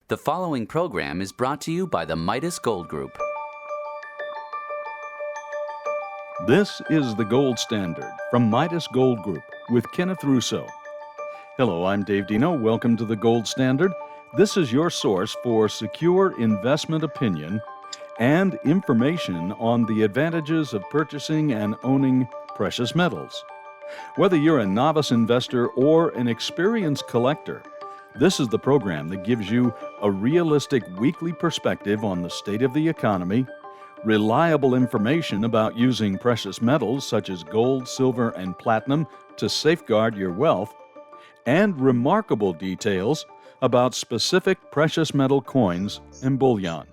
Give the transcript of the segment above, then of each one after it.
The following program is brought to you by the Midas Gold Group. This is the Gold Standard from Midas Gold Group with Kenneth Russo. Hello, I'm Dave Dino. Welcome to the Gold Standard. This is your source for secure investment opinion and information on the advantages of purchasing and owning precious metals. Whether you're a novice investor or an experienced collector, this is the program that gives you a realistic weekly perspective on the state of the economy, reliable information about using precious metals such as gold, silver, and platinum to safeguard your wealth, and remarkable details about specific precious metal coins and bullion.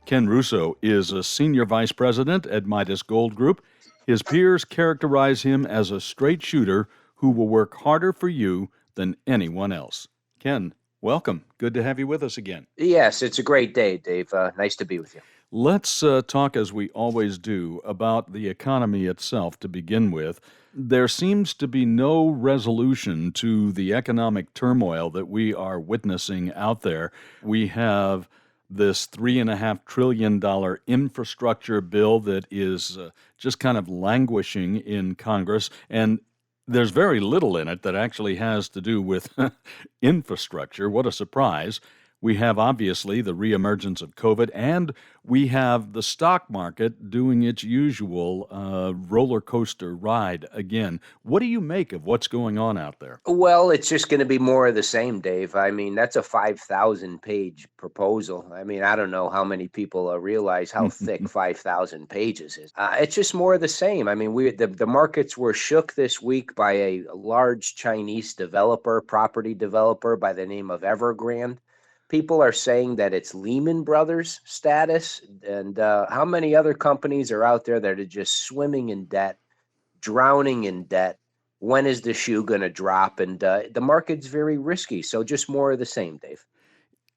Ken Russo is a senior vice president at Midas Gold Group. His peers characterize him as a straight shooter who will work harder for you than anyone else. Ken, welcome. Good to have you with us again. Yes, it's a great day, Dave. Nice to be with you. Let's talk, as we always do, about the economy itself to begin with. There seems to be no resolution to the economic turmoil that we are witnessing out there. We have this $3.5 trillion infrastructure bill that is just kind of languishing in Congress, and there's very little in it that actually has to do with infrastructure. What a surprise. We have, obviously, the reemergence of COVID, and we have the stock market doing its usual roller coaster ride again. What do you make of what's going on out there? Well, it's just going to be more of the same, Dave. I mean, that's a 5,000-page proposal. I mean, I don't know how many people realize how thick 5,000 pages is. It's just more of the same. I mean, the markets were shook this week by a large Chinese property developer by the name of Evergrande. People are saying that it's Lehman Brothers status, and how many other companies are out there that are just swimming in debt, drowning in debt? When is the shoe going to drop? And the market's very risky. So just more of the same, Dave.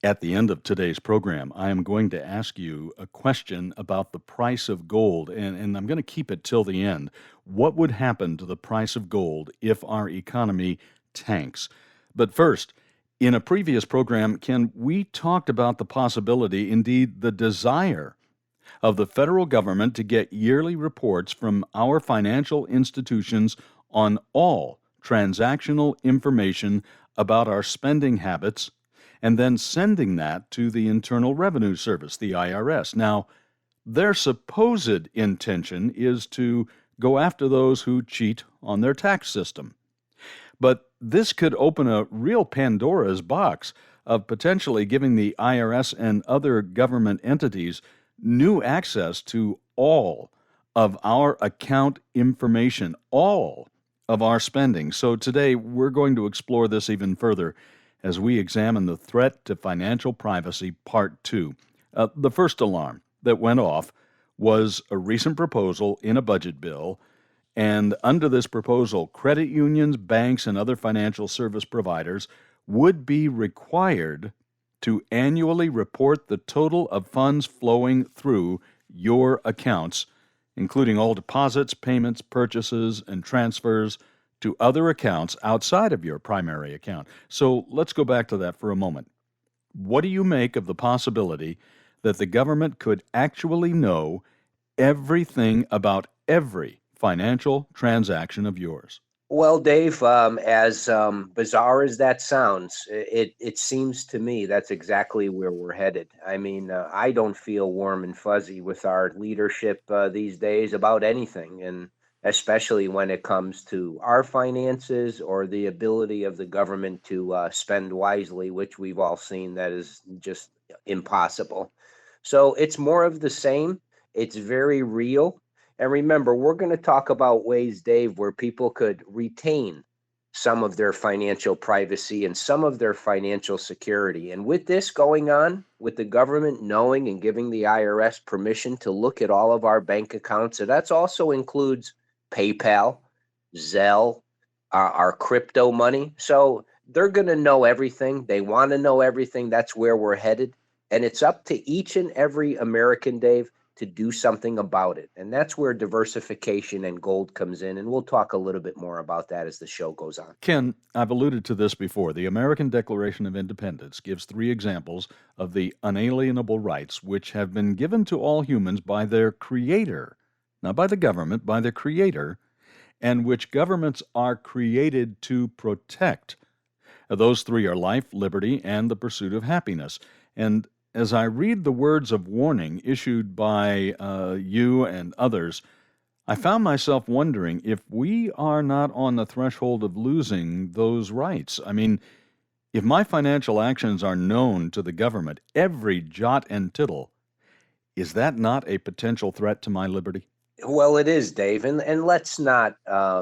At the end of today's program, I am going to ask you a question about the price of gold, and I'm going to keep it till the end. What would happen to the price of gold if our economy tanks? But first, in a previous program, Ken, we talked about the possibility, indeed the desire, of the federal government to get yearly reports from our financial institutions on all transactional information about our spending habits, and then sending that to the Internal Revenue Service, the IRS. Now, their supposed intention is to go after those who cheat on their tax system. But this could open a real Pandora's box of potentially giving the IRS and other government entities new access to all of our account information, all of our spending. So today we're going to explore this even further as we examine the threat to financial privacy, Part 2. The first alarm that went off was a recent proposal in a budget bill. And under this proposal, credit unions, banks, and other financial service providers would be required to annually report the total of funds flowing through your accounts, including all deposits, payments, purchases, and transfers to other accounts outside of your primary account. So let's go back to that for a moment. What do you make of the possibility that the government could actually know everything about every financial transaction of yours? Well, Dave, as bizarre as that sounds, it seems to me that's exactly where we're headed. I mean, I don't feel warm and fuzzy with our leadership these days about anything, and especially when it comes to our finances or the ability of the government to spend wisely, which we've all seen that is just impossible. So it's more of the same. It's very real. And remember, we're going to talk about ways, Dave, where people could retain some of their financial privacy and some of their financial security. And with this going on, with the government knowing and giving the IRS permission to look at all of our bank accounts, and that also includes PayPal, Zelle, our crypto money. So they're going to know everything. They want to know everything. That's where we're headed. And it's up to each and every American, Dave, to do something about it. And that's where diversification and gold comes in. And we'll talk a little bit more about that as the show goes on. Ken, I've alluded to this before. The American Declaration of Independence gives 3 examples of the unalienable rights which have been given to all humans by their creator, not by the government, by their creator, and which governments are created to protect. Those 3 are life, liberty, and the pursuit of happiness. And as I read the words of warning issued by you and others, I found myself wondering if we are not on the threshold of losing those rights. I mean, if my financial actions are known to the government, every jot and tittle, is that not a potential threat to my liberty? Well, it is, Dave, and let's not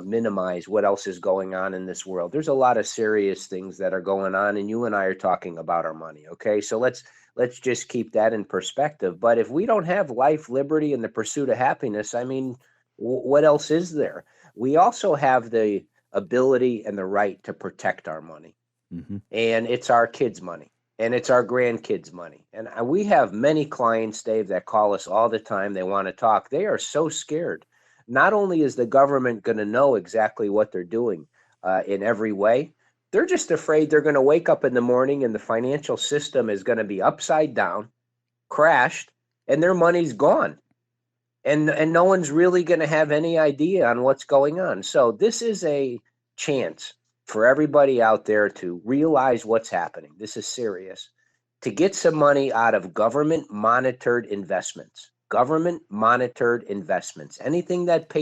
minimize what else is going on in this world. There's a lot of serious things that are going on, and you and I are talking about our money. Okay, so let's just keep that in perspective. But if we don't have life, liberty, and the pursuit of happiness, I mean, what else is there? We also have the ability and the right to protect our money, and it's our kids' money. And it's our grandkids' money. And we have many clients, Dave, that call us all the time. They want to talk. They are so scared. Not only is the government going to know exactly what they're doing in every way, they're just afraid they're going to wake up in the morning and the financial system is going to be upside down, crashed, and their money's gone. And no one's really going to have any idea on what's going on. So this is a chance for everybody out there to realize what's happening. This is serious. To get some money out of government monitored investments. Government monitored investments. Anything that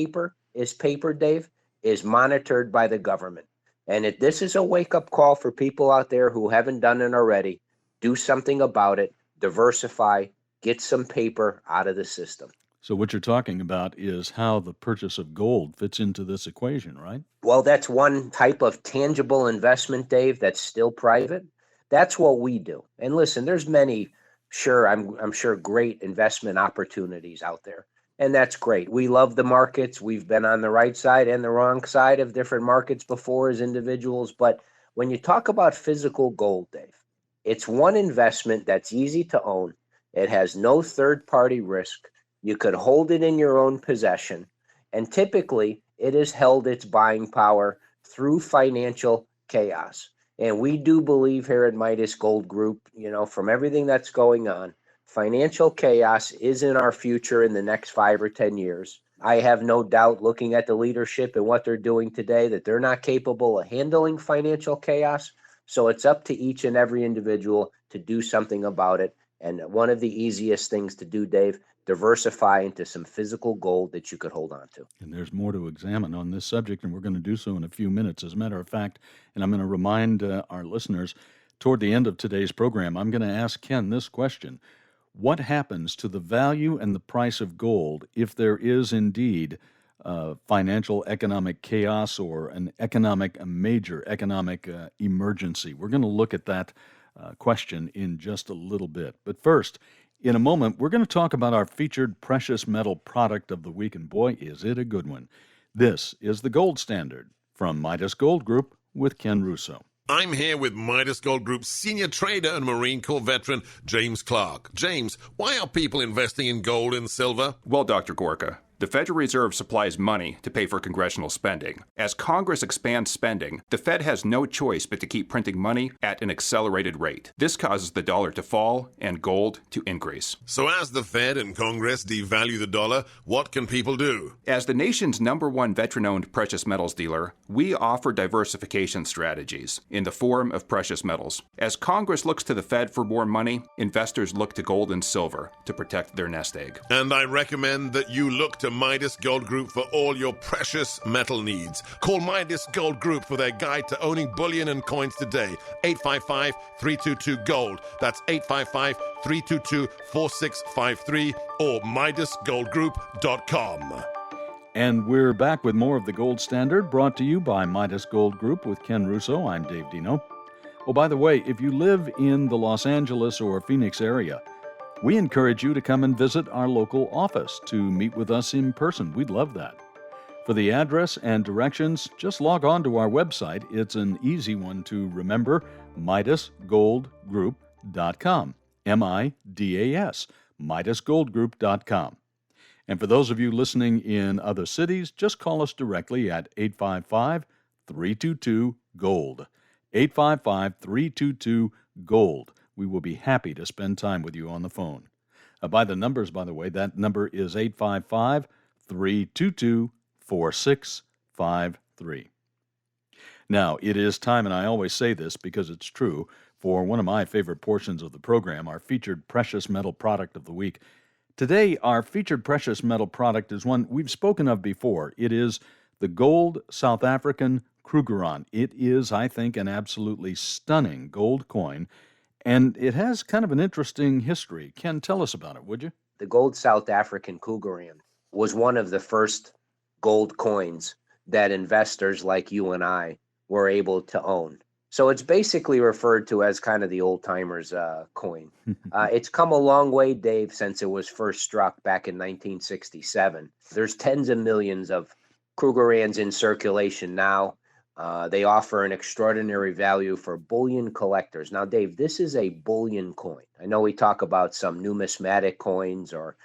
is paper, Dave, is monitored by the government. And if this is a wake-up call for people out there who haven't done it already, do something about it, diversify, get some paper out of the system. So what you're talking about is how the purchase of gold fits into this equation, right? Well, that's one type of tangible investment, Dave, that's still private. That's what we do. And listen, there's many, I'm sure, great investment opportunities out there. And that's great. We love the markets. We've been on the right side and the wrong side of different markets before as individuals. But when you talk about physical gold, Dave, it's one investment that's easy to own. It has no third-party risk. You could hold it in your own possession, and typically it has held its buying power through financial chaos. And we do believe here at Midas Gold Group, from everything that's going on, financial chaos is in our future in the next 5 or 10 years. I have no doubt, looking at the leadership and what they're doing today, that they're not capable of handling financial chaos. So it's up to each and every individual to do something about it. And one of the easiest things to do, Dave, diversify into some physical gold that you could hold on to. And there's more to examine on this subject, and we're going to do so in a few minutes. As a matter of fact, and I'm going to remind our listeners, toward the end of today's program, I'm going to ask Ken this question. What happens to the value and the price of gold if there is indeed financial economic chaos or a major economic emergency? We're going to look at that question in just a little bit. But first, in a moment, we're going to talk about our featured precious metal product of the week, and boy, is it a good one. This is the Gold Standard from Midas Gold Group with Ken Russo. I'm here with Midas Gold Group's senior trader and Marine Corps veteran, James Clark. James, why are people investing in gold and silver? Well, Dr. Gorka, the Federal Reserve supplies money to pay for congressional spending. As Congress expands spending, the Fed has no choice but to keep printing money at an accelerated rate. This causes the dollar to fall and gold to increase. So as the Fed and Congress devalue the dollar, what can people do? As the nation's #1 veteran-owned precious metals dealer, we offer diversification strategies in the form of precious metals. As Congress looks to the Fed for more money, investors look to gold and silver to protect their nest egg. And I recommend that you look to Midas Gold Group for all your precious metal needs. Call Midas Gold Group for their guide to owning bullion and coins today. 855-322-GOLD. That's 855-322-4653 or MidasGoldGroup.com. And we're back with more of the Gold Standard, brought to you by Midas Gold Group with Ken Russo. I'm Dave Dino. Oh, by the way, if you live in the Los Angeles or Phoenix area, we encourage you to come and visit our local office to meet with us in person. We'd love that. For the address and directions, just log on to our website. It's an easy one to remember, MidasGoldGroup.com. MIDAS, MidasGoldGroup.com. And for those of you listening in other cities, just call us directly at 855-322-GOLD. 855-322-GOLD. We will be happy to spend time with you on the phone. By the numbers, by the way, that number is 855-322-4653. Now, it is time, and I always say this because it's true, for one of my favorite portions of the program, our featured precious metal product of the week. Today, our featured precious metal product is one we've spoken of before. It is the gold South African Krugerrand. It is, I think, an absolutely stunning gold coin, and it has kind of an interesting history. Ken, tell us about it, would you? The gold South African Krugerrand was one of the first gold coins that investors like you and I were able to own. So it's basically referred to as kind of the old timers coin. It's come a long way, Dave, since it was first struck back in 1967. There's tens of millions of Krugerrands in circulation now. They offer an extraordinary value for bullion collectors. Now, Dave, this is a bullion coin. I know we talk about some numismatic coins or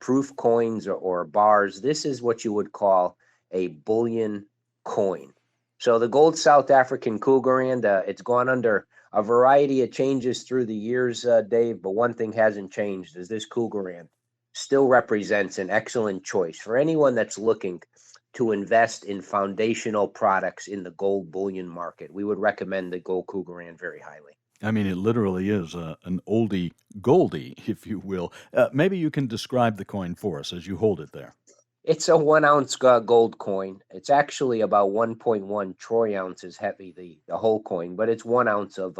proof coins or bars. This is what you would call a bullion coin. So the gold South African Krugerrand, it's gone under a variety of changes through the years, Dave, but one thing hasn't changed is this Krugerrand still represents an excellent choice for anyone that's looking to invest in foundational products in the gold bullion market. We would recommend the Gold Cougar very highly. I mean, it literally is an oldie goldie, if you will. Maybe you can describe the coin for us as you hold it there. It's a 1 ounce gold coin. It's actually about 1.1 troy ounces heavy, the whole coin, but it's 1 ounce of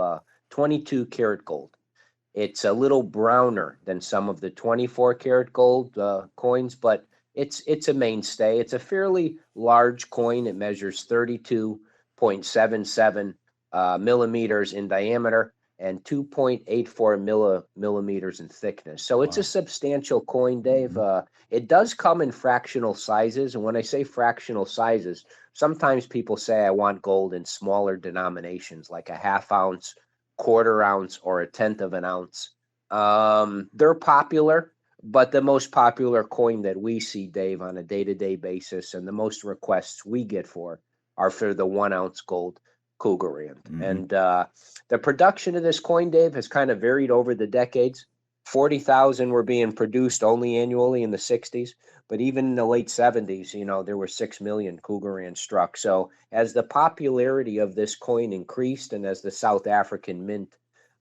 22 karat gold. It's a little browner than some of the 24 karat gold coins, but it's a mainstay. It's a fairly large coin. It measures 32.77 millimeters in diameter and 2.84 millimeters in thickness. So it's a substantial coin, Dave. It does come in fractional sizes. And when I say fractional sizes, sometimes people say I want gold in smaller denominations, like a half ounce, quarter ounce, or a tenth of an ounce. They're popular, but the most popular coin that we see, Dave, on a day-to-day basis, and the most requests we get for are for the 1 ounce gold Krugerrand. And the production of this coin, Dave, has kind of varied over the decades. 40,000 were being produced only annually in the 60s, but even in the late 70s, there were 6 million Krugerrand struck. So as the popularity of this coin increased and as the South African Mint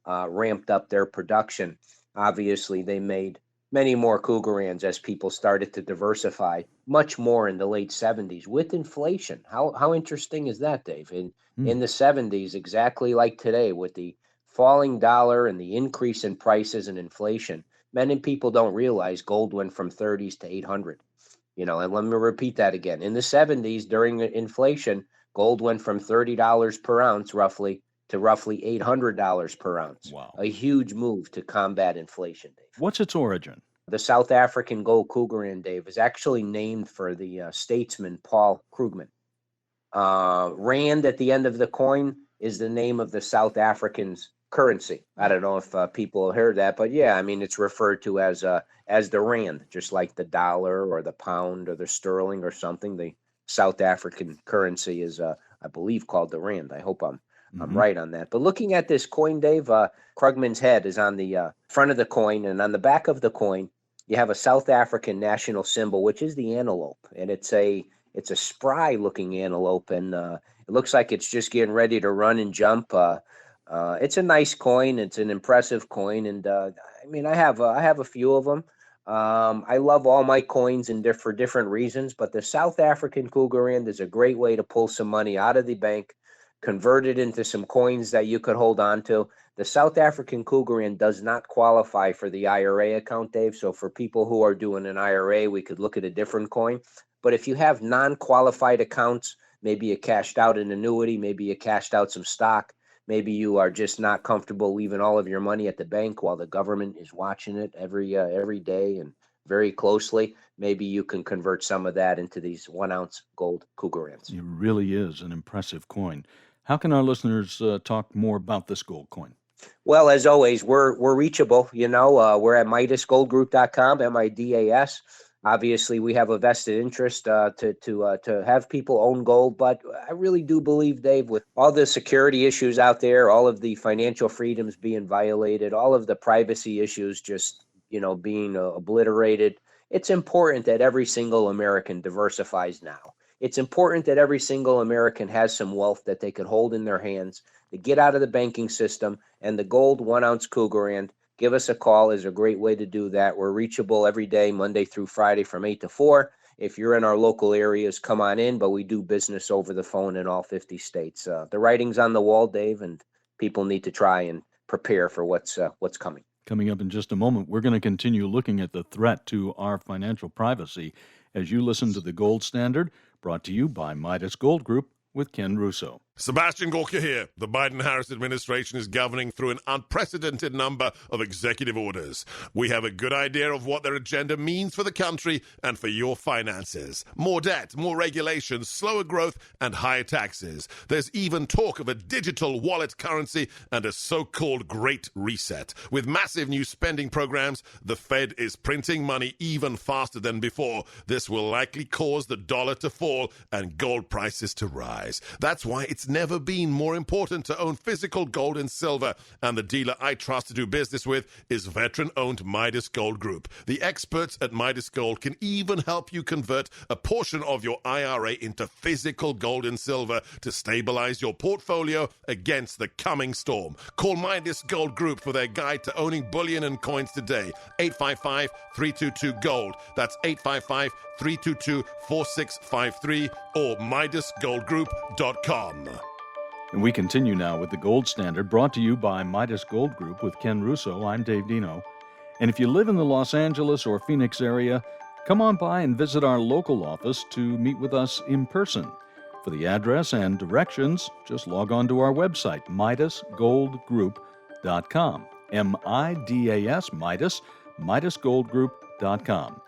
ramped up their production, obviously they made many more Krugerrands as people started to diversify much more in the late 70s with inflation. How interesting is that, Dave? In the 70s, exactly like today, with the falling dollar and the increase in prices and inflation, many people don't realize gold went from 30s to 800. And let me repeat that again. In the 70s, during inflation, gold went from $30 per ounce roughly to roughly $800 per ounce. Wow. A huge move to combat inflation, Dave. What's its origin? The South African Gold Cougar, Dave, is actually named for the statesman Paul Krugman. Rand at the end of the coin is the name of the South Africans' currency. I don't know if people have heard that, but yeah, I mean, it's referred to as the rand, just like the dollar or the pound or the sterling or something. The South African currency is, I believe, called the rand. I hope I'm right on that. But looking at this coin, Dave, Krugman's head is on the front of the coin, and on the back of the coin, you have a South African national symbol, which is the antelope, and it's a spry-looking antelope, and it looks like it's just getting ready to run and jump. It's a nice coin. It's an impressive coin, and I mean, I have a few of them. I love all my coins for different reasons, but the South African Krugerrand is a great way to pull some money out of the bank, convert it into some coins that you could hold on to. The South African Krugerrand does not qualify for the IRA account, Dave. So for people who are doing an IRA, we could look at a different coin. But if you have non-qualified accounts, maybe you cashed out an annuity, maybe you cashed out some stock, maybe you are just not comfortable leaving all of your money at the bank while the government is watching it every day and very closely, maybe you can convert some of that into these 1 ounce gold Krugerrands. It really is an impressive coin. How can our listeners talk more about this gold coin? Well, as always, we're reachable. We're at MidasGoldGroup.com, MIDAS. Obviously, we have a vested interest to have people own gold, but I really do believe, Dave, with all the security issues out there, all of the financial freedoms being violated, all of the privacy issues just being obliterated, it's important that every single American diversifies now. It's important that every single American has some wealth that they could hold in their hands to get out of the banking system, and the gold 1 ounce Krugerrand. Give us a call is a great way to do that. We're reachable every day, Monday through Friday from 8 to 4. If you're in our local areas, come on in, but we do business over the phone in all 50 states. The writing's on the wall, Dave, and people need to try and prepare for what's coming. Coming up in just a moment, we're going to continue looking at the threat to our financial privacy as you listen to The Gold Standard, brought to you by Midas Gold Group with Ken Russo. Sebastian Gorka here. The Biden-Harris administration is governing through an unprecedented number of executive orders. We have a good idea of what their agenda means for the country and for your finances. More debt, more regulations, slower growth, and higher taxes. There's even talk of a digital wallet currency and a so-called Great Reset. With massive new spending programs, the Fed is printing money even faster than before. This will likely cause the dollar to fall and gold prices to rise. That's why it's never been more important to own physical gold and silver, and the dealer I trust to do business with is veteran-owned Midas Gold Group. The experts at Midas Gold can even help you convert a portion of your IRA into physical gold and silver to stabilize your portfolio against the coming storm. Call Midas Gold Group for their guide to owning bullion and coins today. 855-322-GOLD. That's 855-322-4653 or MidasGoldGroup.com. And we continue now with The Gold Standard, brought to you by Midas Gold Group with Ken Russo. I'm Dave Dino. And if you live in the Los Angeles or Phoenix area, come on by and visit our local office to meet with us in person. For the address and directions, just log on to our website, MidasGoldGroup.com. M-I-D-A-S, Midas, MidasGoldGroup.com.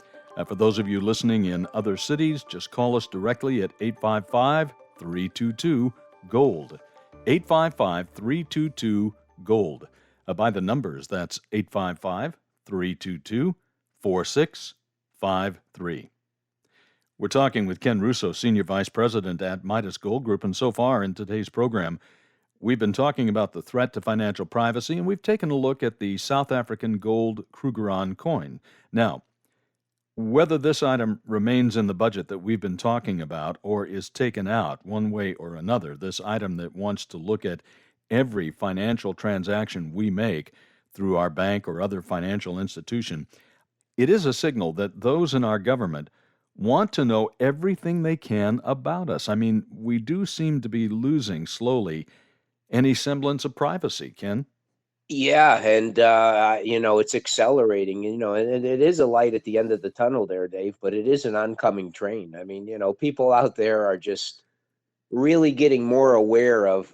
For those of you listening in other cities, just call us directly at 855-322-GOLD. 855-322-GOLD. By the numbers, that's 855-322-4653. We're talking with Ken Russo, Senior Vice President at Midas Gold Group, and so far in today's program, we've been talking about the threat to financial privacy, and we've taken a look at the South African gold Krugerrand coin. Now, whether this item remains in the budget that we've been talking about or is taken out one way or another, this item that wants to look at every financial transaction we make through our bank or other financial institution, it is a signal that those in our government want to know everything they can about us. I mean, we do seem to be losing slowly any semblance of privacy, Ken. Yeah, and it's accelerating, and it is a light at the end of the tunnel there, Dave, but it is an oncoming train. I mean, people out there are just really getting more aware of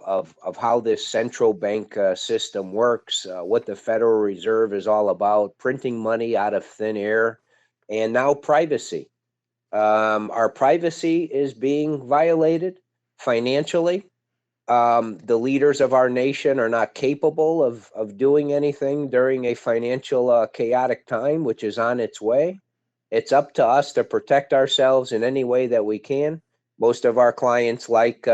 how this central bank system works, what the Federal Reserve is all about, printing money out of thin air, and now privacy. Our privacy is being violated financially. The leaders of our nation are not capable of doing anything during a financial chaotic time, which is on its way. It's up to us to protect ourselves in any way that we can. Most of our clients like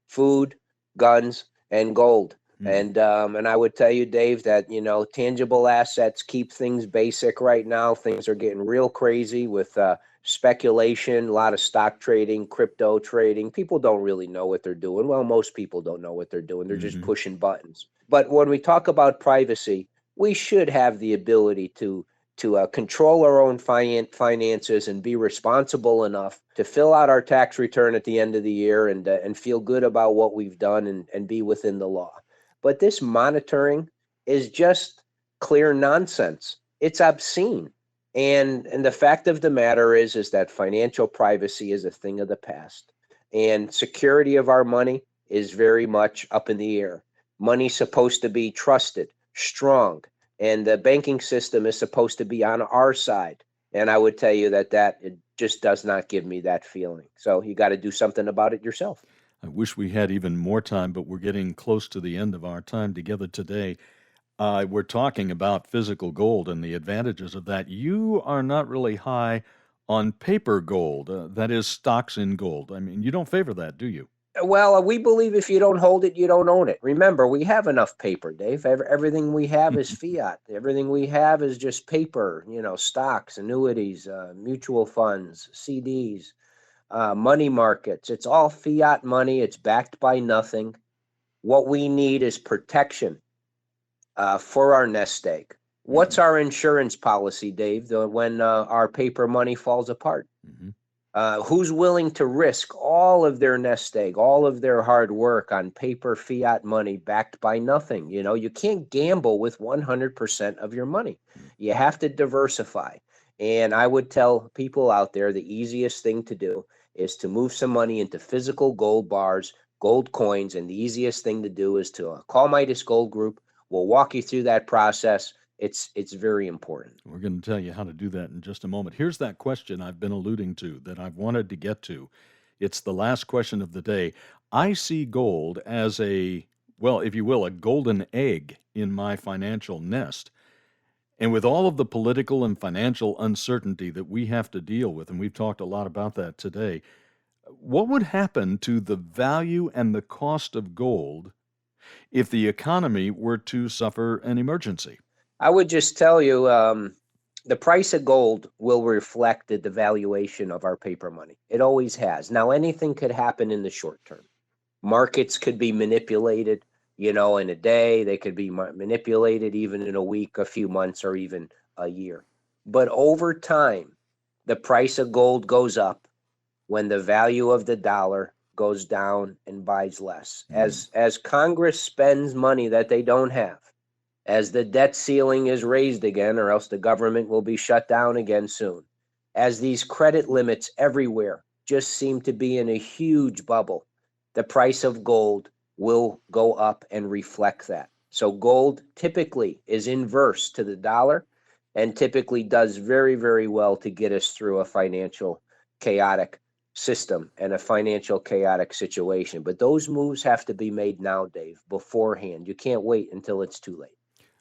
food, guns, and gold. And I would tell you, Dave, that, tangible assets keep things basic right now. Things are getting real crazy with speculation, a lot of stock trading, crypto trading. People don't really know what they're doing. Well, most people don't know what they're doing. They're just pushing buttons. But when we talk about privacy, we should have the ability to control our own finances and be responsible enough to fill out our tax return at the end of the year and feel good about what we've done and be within the law. But this monitoring is just clear nonsense. It's obscene. And the fact of the matter is that financial privacy is a thing of the past. And security of our money is very much up in the air. Money's supposed to be trusted, strong, and the banking system is supposed to be on our side. And I would tell you that it just does not give me that feeling. So you got to do something about it yourself. I wish we had even more time, but we're getting close to the end of our time together today. We're talking about physical gold and the advantages of that. You are not really high on paper gold, that is stocks in gold. I mean, you don't favor that, do you? Well, we believe if you don't hold it, you don't own it. Remember, we have enough paper, Dave. Everything we have is fiat. Everything we have is just paper, stocks, annuities, mutual funds, CDs, money markets. It's all fiat money. It's backed by nothing. What we need is protection for our nest egg. What's our insurance policy, Dave, when our paper money falls apart? Mm-hmm. Who's willing to risk all of their nest egg, all of their hard work on paper fiat money backed by nothing? You can't gamble with 100% of your money. You have to diversify. And I would tell people out there the easiest thing to do is to move some money into physical gold bars, gold coins. And the easiest thing to do is to call Midas Gold Group. We'll walk you through that process. It's very important. We're going to tell you how to do that in just a moment. Here's that question I've been alluding to that I've wanted to get to. It's the last question of the day. I see gold as if you will, a golden egg in my financial nest. And with all of the political and financial uncertainty that we have to deal with, and we've talked a lot about that today, what would happen to the value and the cost of gold if the economy were to suffer an emergency? I would just tell you the price of gold will reflect the devaluation of our paper money. It always has. Now, anything could happen in the short term. Markets could be manipulated, in a day. They could be manipulated even in a week, a few months, or even a year. But over time, the price of gold goes up when the value of the dollar goes down and buys less. As Congress spends money that they don't have, as the debt ceiling is raised again, or else the government will be shut down again soon, as these credit limits everywhere just seem to be in a huge bubble, the price of gold will go up and reflect that. So gold typically is inverse to the dollar and typically does very, very well to get us through a financial chaotic system and a financial chaotic situation. But those moves have to be made now, Dave, beforehand. You can't wait until it's too late.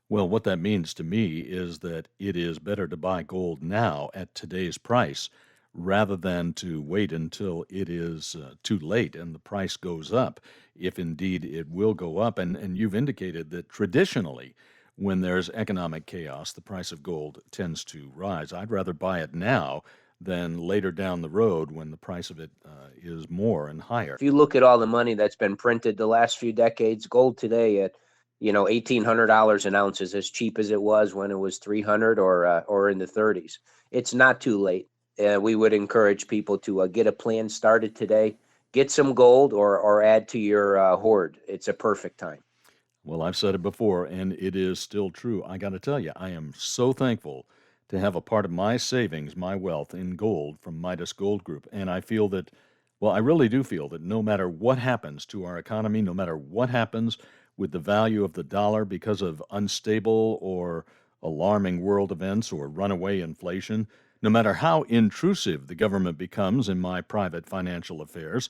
Well, what that means to me is that it is better to buy gold now at today's price rather than to wait until it is too late and the price goes up, if indeed it will go up. And you've indicated that traditionally, when there's economic chaos, the price of gold tends to rise. I'd rather buy it now than later down the road when the price of it is more and higher. If you look at all the money that's been printed the last few decades, gold today at $1,800 an ounce is as cheap as it was when it was $300 or in the 30s. It's not too late. We would encourage people to get a plan started today, get some gold or add to your hoard. It's a perfect time. Well, I've said it before, and it is still true. I got to tell you, I am so thankful to have a part of my savings, my wealth in gold from Midas Gold Group. And I feel that, I really do feel that no matter what happens to our economy, no matter what happens with the value of the dollar because of unstable or alarming world events or runaway inflation, no matter how intrusive the government becomes in my private financial affairs,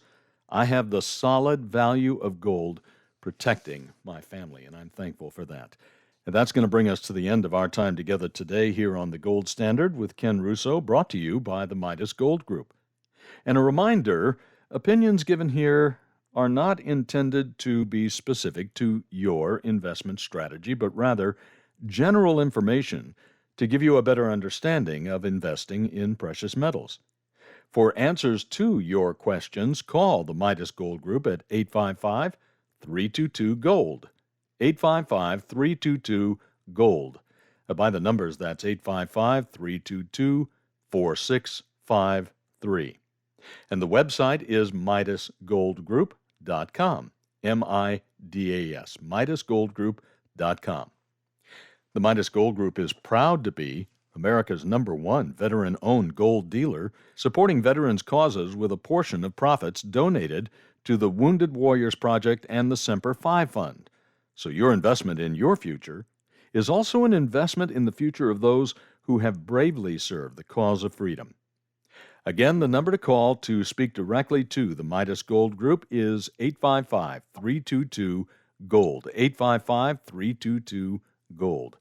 I have the solid value of gold protecting my family, and I'm thankful for that. And that's going to bring us to the end of our time together today here on the Gold Standard with Ken Russo, brought to you by the Midas Gold Group. And a reminder, opinions given here are not intended to be specific to your investment strategy, but rather general information to give you a better understanding of investing in precious metals. For answers to your questions, call the Midas Gold Group at 855-322-GOLD. 855-322-GOLD. By the numbers, that's 855-322-4653. And the website is MidasGoldGroup.com. MIDAS, MidasGoldGroup.com. The Midas Gold Group is proud to be America's #1 veteran-owned gold dealer, supporting veterans' causes with a portion of profits donated to the Wounded Warriors Project and the Semper Fi Fund. So your investment in your future is also an investment in the future of those who have bravely served the cause of freedom. Again, the number to call to speak directly to the Midas Gold Group is 855-322-GOLD. 855-322-GOLD.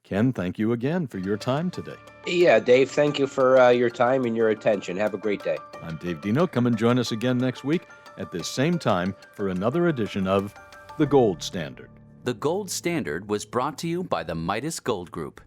Ken, thank you again for your time today. Yeah, Dave, thank you for your time and your attention. Have a great day. I'm Dave Dino. Come and join us again next week at this same time for another edition of The Gold Standard. The Gold Standard was brought to you by the Midas Gold Group.